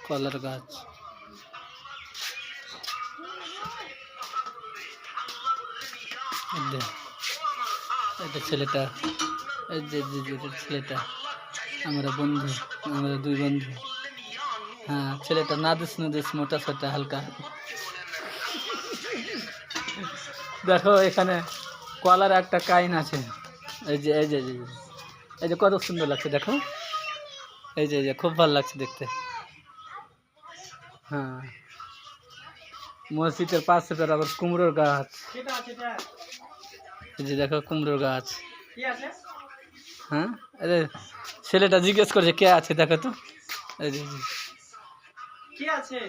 কলার গাছ, এটা ছেলেটা, এই যে ছেলেটা আমরা বন্ধু, আমরা দুই বন্ধু। হ্যাঁ, ছেলেটা নাদুস নুদুস মোটা সোটা হালকা। দেখো এখানে কলার একটা কাইন আছে, এই যে এই যে এই যে কত সুন্দর লাগছে দেখো, এই যে খুব ভালো লাগছে দেখতে। হ্যাঁ, মসজিদের পাশে তার আবার কুমড়োর গাছ, এই যে দেখো কুমড়োর গাছ। হ্যাঁ, এই ছেলেটা জিজ্ঞেস করছে কে আছে, দেখো তো, এই যে কে আছে।